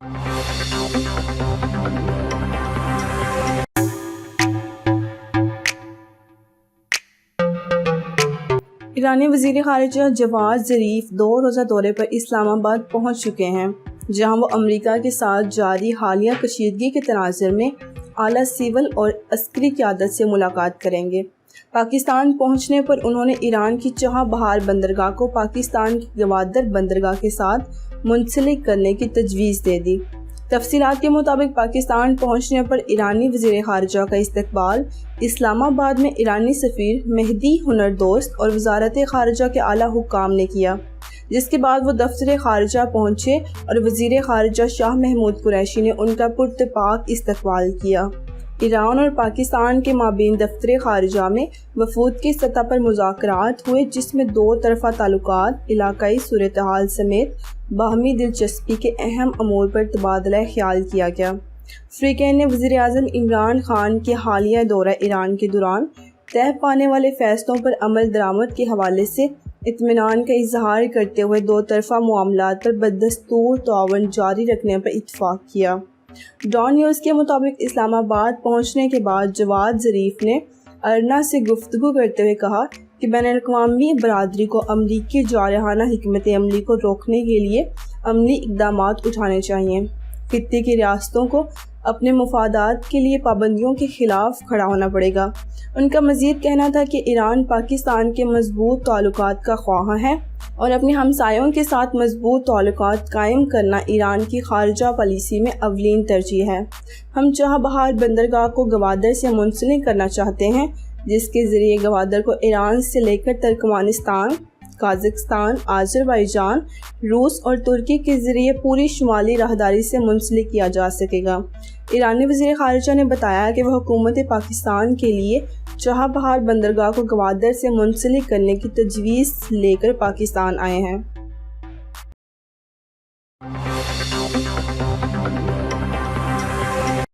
ایرانی وزیر خارجہ جواد ظریف 2 روزہ دورے پر اسلام آباد پہنچ چکے ہیں، جہاں وہ امریکہ کے ساتھ جاری حالیہ کشیدگی کے تناظر میں اعلیٰ سول اور عسکری قیادت سے ملاقات کریں گے۔ پاکستان پہنچنے پر انہوں نے ایران کی چابہار بہار بندرگاہ کو پاکستان کی گوادر بندرگاہ کے ساتھ منسلک کرنے کی تجویز دے دی۔ تفصیلات کے مطابق پاکستان پہنچنے پر ایرانی وزیر خارجہ کا استقبال اسلام آباد میں ایرانی سفیر مہدی ہنردوست اور وزارت خارجہ کے اعلیٰ حکام نے کیا، جس کے بعد وہ دفتر خارجہ پہنچے اور وزیر خارجہ شاہ محمود قریشی نے ان کا پرتپاک استقبال کیا۔ ایران اور پاکستان کے مابین دفتر خارجہ میں وفود کی سطح پر مذاکرات ہوئے، جس میں 2 طرفہ تعلقات، علاقائی صورتحال سمیت باہمی دلچسپی کے اہم امور پر تبادلہ خیال کیا گیا۔ فریقین نے وزیر اعظم عمران خان کے حالیہ دورہ ایران کے دوران طے پانے والے فیصلوں پر عمل درآمد کے حوالے سے اطمینان کا اظہار کرتے ہوئے 2 طرفہ معاملات پر بدستور تعاون جاری رکھنے پر اتفاق کیا۔ ڈان نیوز کے مطابق اسلام آباد پہنچنے کے بعد جواد ظریف نے ارنا سے گفتگو کرتے ہوئے کہا کہ بین الاقوامی برادری کو امریکی جارحانہ حکمت عملی کو روکنے کے لیے عملی اقدامات اٹھانے چاہیے۔ خطے کی ریاستوں کو اپنے مفادات کے لیے پابندیوں کے خلاف کھڑا ہونا پڑے گا۔ ان کا مزید کہنا تھا کہ ایران پاکستان کے مضبوط تعلقات کا خواہاں ہے اور اپنے ہمسایوں کے ساتھ مضبوط تعلقات قائم کرنا ایران کی خارجہ پالیسی میں اولین ترجیح ہے۔ ہم چابہار بندرگاہ کو گوادر سے منسلک کرنا چاہتے ہیں، جس کے ذریعے گوادر کو ایران سے لے کر ترکمانستان، قازقستان، آذربائیجان، روس اور ترکی کے ذریعے پوری شمالی راہداری سے منسلک کیا جا سکے گا۔ ایرانی وزیر خارجہ نے بتایا کہ وہ حکومت پاکستان کے لیے چابہار بندرگاہ کو گوادر سے منسلک کرنے کی تجویز لے کر پاکستان آئے ہیں۔